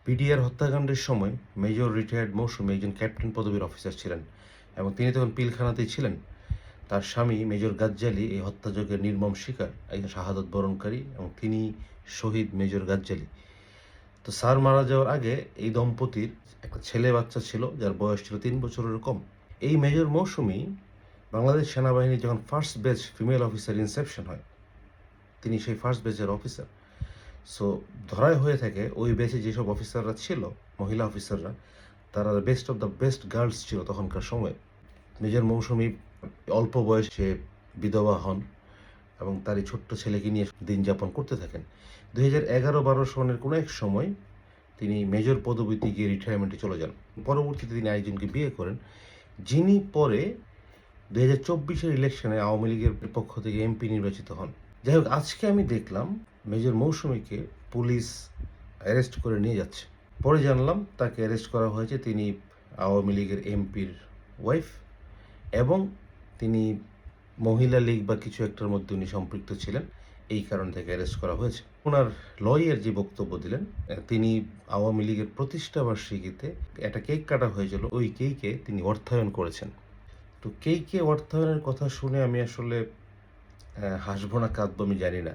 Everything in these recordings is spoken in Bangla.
পিডিআর হত্যাকাণ্ডের সময় মেজর রিটায়ার্ড মৌসুমী একজন ক্যাপ্টেন পদবীর অফিসার ছিলেন এবং তিনি তখন পিলখানাতেই ছিলেন। তার স্বামী মেজর গাজ্জালি এই হত্যাযজ্ঞের নির্মম শিকার, একজন শাহাদত বরণকারী, এবং তিনি শহীদ মেজর গাজ্জালি। তো স্যার মারা যাওয়ার আগে এই দম্পতির একটা ছেলে বাচ্চা ছিল, যার বয়স ছিল 3 বছরের কম। এই মেজর মৌসুমী বাংলাদেশ সেনাবাহিনীর যখন first batch female officer Inception হয়, তিনি সেই ফার্স্ট ব্যাচের অফিসার। সো ধরাই হয়ে থাকে ওই ব্যাচে যেসব অফিসাররা ছিল, মহিলা অফিসাররা, তারা best of the best girls ছিল তখনকার সময়। মেজর মৌসুমী অল্প বয়সে বিধবা হন এবং তার এই ছোট্ট ছেলেকে নিয়ে দিন যাপন করতে থাকেন। 2011-12 সনের কোনো এক সময় তিনি মেজর পদবীতে গিয়ে রিটায়ারমেন্টে চলে যান। পরবর্তীতে তিনি আরেকজনকে বিয়ে করেন, যিনি পরে 2024-এর ইলেকশনে আওয়ামী লীগের পক্ষ থেকে এমপি নির্বাচিত হন। যাই হোক, আজকে আমি দেখলাম মেজর মৌসুমীকে পুলিশ অ্যারেস্ট করে নিয়ে যাচ্ছে। পরে জানলাম তাকে অ্যারেস্ট করা হয়েছে, তিনি আওয়ামী লীগের এমপির ওয়াইফ এবং তিনি মহিলা লীগ বা কিছু একটার মধ্যে উনি সম্পৃক্ত ছিলেন, এই কারণ থেকে অ্যারেস্ট করা হয়েছে। ওনার লয়ার যে বক্তব্য দিলেন, তিনি আওয়ামী লীগের প্রতিষ্ঠা বার্ষিকীতে একটা কেক কাটা হয়েছিল, ওই কেকে তিনি অর্থায়ন করেছেন। তো কেকে অর্থায়নের কথা শুনে আমি আসলে হাসবো না কাঁদবো আমি জানি না।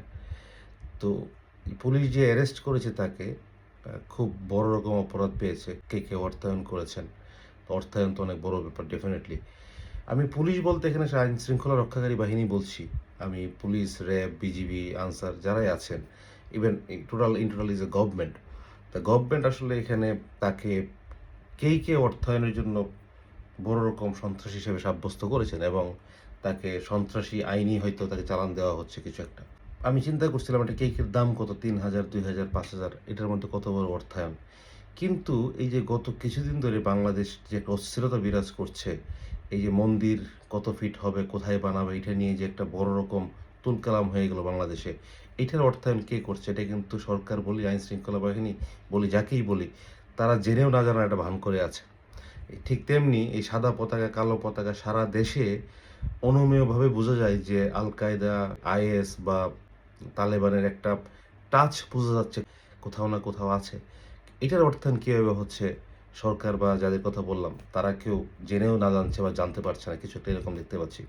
তো পুলিশ যে অ্যারেস্ট করেছে তাকে খুব বড় রকম অপরাধ পেয়েছে, কে অর্থায়ন করেছেন। তো অর্থায়ন তো অনেক বড় ব্যাপার ডেফিনেটলি। আমি পুলিশ বলতে এখানে আইন শৃঙ্খলা রক্ষাকারী বাহিনী বলছি। আমি পুলিশ, র্যাব, বিজিবি, আনসার যারাই আছেন, even in total is a government. তা গভর্নমেন্ট আসলে এখানে তাকে কে অর্থায়নের জন্য বড় রকম সন্ত্রাসী হিসেবে সাব্যস্ত করেছেন এবং তাকে সন্ত্রাসী আইনি হয়তো তাকে চালান দেওয়া হচ্ছে কিছু একটা। আমি চিন্তা করছিলাম একটা কেকের দাম কত, 3,000, 2,000, 5,000, এটার মধ্যে কত বড় অর্থায়ন। কিন্তু এই যে গত কিছুদিন ধরে বাংলাদেশ যে একটা অস্থিরতা বিরাজ করছে, এই যে মন্দির কত ফিট হবে, কোথায় বানাবে, এটা নিয়ে যে একটা বড় রকম তুলকালাম হয়ে গেল বাংলাদেশে, এটার অর্থায়ন কে করছে? এটা কিন্তু সরকার বলি, আইন শৃঙ্খলা বাহিনী বলি, যাকেই বলি, তারা জেনেও না জানার একটা ভান করে আছে। ঠিক তেমনি এই সাদা পতাকা, কালো পতাকা সারা দেশে অনুমেয়ভাবে বোঝা যায় যে আল কায়দা, আইএস বা তালেবানের একটা টাচ বোঝা যাচ্ছে, কোথাও না কোথাও আছে। এটার অর্থায়ন কীভাবে হচ্ছে, সরকার বা যাদের কথা বললাম তারা কেউ জেনেও না জানছে বা জানতে পারছে না, কিছু একটা এরকম দেখতে পাচ্ছি।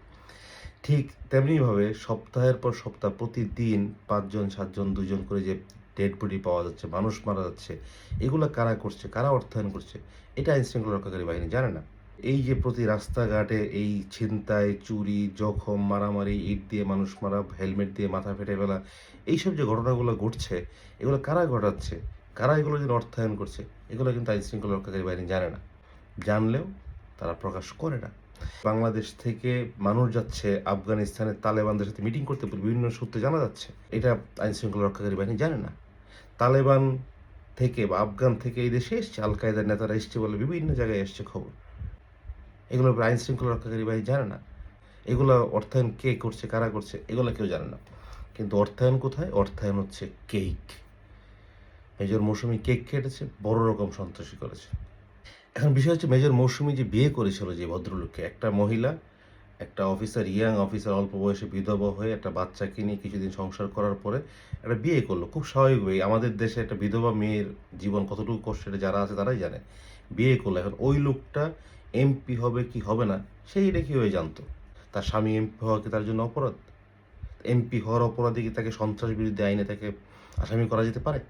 ঠিক তেমনিভাবে সপ্তাহের পর সপ্তাহ প্রতিদিন 5 জন 7 জন 2 জন করে যে ডেড বডি পাওয়া যাচ্ছে, মানুষ মারা যাচ্ছে, এগুলা কারা করছে, কারা অর্থায়ন করছে, এটা আইন শৃঙ্খলা রক্ষাকারী বাহিনী জানে না। এই যে প্রতি রাস্তাঘাটে এই ছিনতাই, চুরি, জখম, মারামারি, ইট দিয়ে মানুষ মারা, হেলমেট দিয়ে মাথা ফেটে ফেলা, এইসব যে ঘটনাগুলো ঘটছে, এগুলো কারা ঘটাচ্ছে, কারা এগুলো যেন অর্থায়ন করছে, এগুলো কিন্তু আইন শৃঙ্খলা রক্ষাকারী বাহিনী জানে না। জানলেও তারা প্রকাশ করে না। বাংলাদেশ থেকে মানুষ যাচ্ছে আফগানিস্তানের তালেবানদের সাথে মিটিং করতে, বিভিন্ন সূত্রে জানা যাচ্ছে। এটা আইন শৃঙ্খলা রক্ষাকারী বাহিনী জানে না। তালেবান থেকে বা আফগান থেকে এই দেশে এসছে, আল কায়দার নেতারা এসছে বলে বিভিন্ন জায়গায় এসছে খবর। এগুলো আইন শৃঙ্খলা রক্ষাকারী বাহিনী জানে না। এগুলো অর্থায়ন কে করছে, কারা করছে, এগুলো কেউ জানে না। কিন্তু অর্থায়ন কোথায়? অর্থায়ন হচ্ছে কেক। মেজর মৌসুমী কেক কেটেছে, বড় রকম সন্ত্রাসী করেছে। এখন বিষয় হচ্ছে, মেজর মৌসুমী যে বিয়ে করেছিল যে ভদ্রলোককে, একটা মহিলা, একটা অফিসার, ইয়াং অফিসার, অল্প বয়সে বিধবা হয়ে একটা বাচ্চাকে নিয়ে কিছুদিন সংসার করার পরে একটা বিয়ে করলো। খুব স্বাভাবিকভাবেই, আমাদের দেশে একটা বিধবা মেয়ের জীবন কতটুকু কষ্ট এটা যারা আছে তারাই জানে। বিয়ে করলো। এখন ওই লোকটা এমপি হবে কি হবে না সেই এটা কীভাবে জানতো? তার স্বামী এমপি হওয়া কি তার জন্য অপরাধ? এমপি হওয়ার অপরাধে কি তাকে সন্ত্রাস বিরোধী আইনে তাকে আসামি করা যেতে পারে?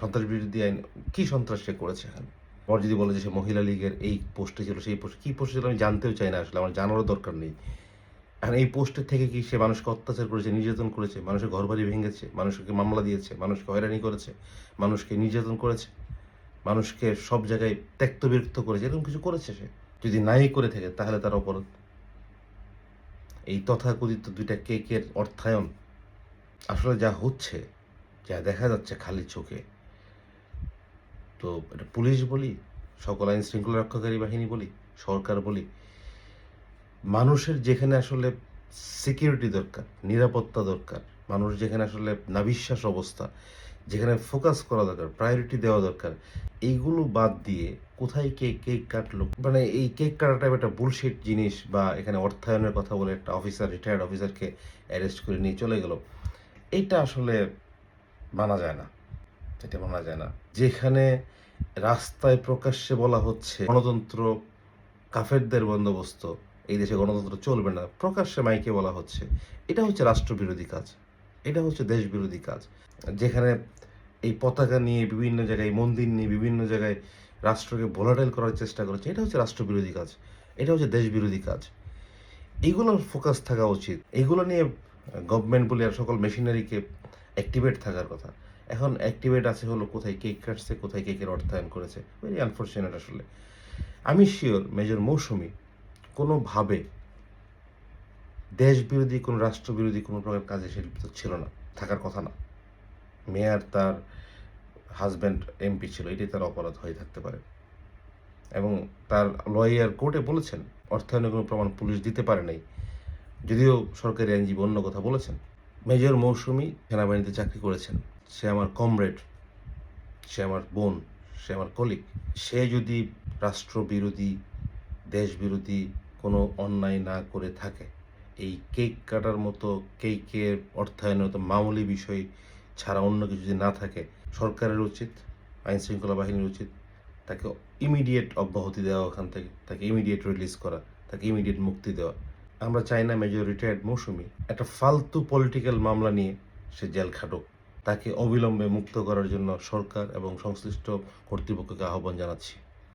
সন্ত্রাস বিরোধী আইন কি সন্ত্রাস সে করেছে এখানে? আবার যদি বলে যে সে মহিলা লীগের এই পোস্টে ছিল, সেই পোস্টে কী পোস্টে ছিল আমি জানতেও চাই না, আসলে আমার জানারও দরকার নেই। এখন এই পোস্টের থেকে কি সে মানুষকে অত্যাচার করেছে, নির্যাতন করেছে, মানুষের ঘরবাড়ি ভেঙেছে, মানুষকে মামলা দিয়েছে, মানুষকে হয়রানি করেছে, মানুষকে নির্যাতন করেছে, মানুষকে সব জায়গায় ত্যক্ত বিরক্ত করেছে, এরকম কিছু করেছে সে? যদি নাই করে থাকে তাহলে তার অপরাধ। এই তথাকথিত 2টা কেকের অর্থায়ন আসলে যা হচ্ছে, যা দেখা যাচ্ছে খালি চোখে, তো এটা পুলিশ বলি, সকল আইন শৃঙ্খলা রক্ষাকারী বাহিনী বলি, সরকার বলি, মানুষের যেখানে আসলে সিকিউরিটি দরকার, নিরাপত্তা দরকার, মানুষ যেখানে আসলে নাভিশ্বাস অবস্থা, যেখানে ফোকাস করা দরকার, প্রায়োরিটি দেওয়া দরকার, এইগুলো বাদ দিয়ে কোথায় কে কেক কাটলো, মানে এই কেক কাটাটা একটা বুলশিট জিনিস। বা এখানে অর্থায়নের কথা বলে একটা অফিসার, রিটায়ার্ড অফিসারকে অ্যারেস্ট করে নিয়ে চলে গেল, এইটা আসলে মানা যায় না। এটা মানা যায় না। যেখানে রাস্তায় প্রকাশ্যে বলা হচ্ছে গণতন্ত্র কাফেরদের বন্দোবস্ত, এই দেশে গণতন্ত্র চলবে না, প্রকাশ্যে মাইকে বলা হচ্ছে। এটা হচ্ছে রাষ্ট্রবিরোধী কাজ। এটা হচ্ছে দেশবিরোধী কাজ। যেখানে এই পতাকা নিয়ে বিভিন্ন জায়গায়, মন্দির নিয়ে বিভিন্ন জায়গায় রাষ্ট্রকে ভোলাটাইল করার চেষ্টা করেছে। এটা হচ্ছে রাষ্ট্রবিরোধী কাজ। এটা হচ্ছে দেশবিরোধী কাজ। এগুলোর ফোকাস থাকা উচিত। এগুলো নিয়ে গভর্নমেন্ট বলে আর সকল মেশিনারিকে অ্যাক্টিভেট থাকার কথা। এখন অ্যাক্টিভেট আছে হলো কোথায় কেক কাটছে, কোথায় কেকের অর্থায়ন করেছে। ভেরি আনফরচুনেট আসলে। আমি সিওর মেজর মৌসুমী কোনোভাবে দেশবিরোধী কোনো রাষ্ট্রবিরোধী কোনো প্রকার কাজে সে লিপ্ত ছিল না, থাকার কথা না। মেয়র তার হাজব্যান্ড এমপি ছিল, এটাই তার অপরাধ হয়ে থাকতে পারে। এবং তার লয়ার কোর্টে বলেছেন অর্থায়নের কোনো প্রমাণ পুলিশ দিতে পারে নাই, যদিও সরকারি আইনজীবী অন্য কথা বলেছেন। মেজর মৌসুমী সেনাবাহিনীতে চাকরি করেছেন। সে আমার কমরেড, সে আমার বোন, সে আমার কলিগ। সে যদি রাষ্ট্রবিরোধী, দেশবিরোধী কোনো অন্যায় না করে থাকে, এই কেক কাটার মতো, কেকের অর্থায়নের মতো মামুলি বিষয় ছাড়া অন্য কিছু যদি না থাকে, সরকারের উচিত, আইনশৃঙ্খলা বাহিনীর উচিত তাকে ইমিডিয়েট অব্যাহতি দেওয়া, ওখান থেকে তাকে ইমিডিয়েট রিলিজ করা, তাকে ইমিডিয়েট মুক্তি দেওয়া। আমরা চাই না মেজর রিটায়ার্ড মৌসুমী একটা ফালতু পলিটিক্যাল মামলা নিয়ে সে জেল খাটুক। তাকে অবিলম্বে মুক্ত করার জন্য সরকার এবং সংশ্লিষ্ট কর্তৃপক্ষকে আহ্বান জানাচ্ছি।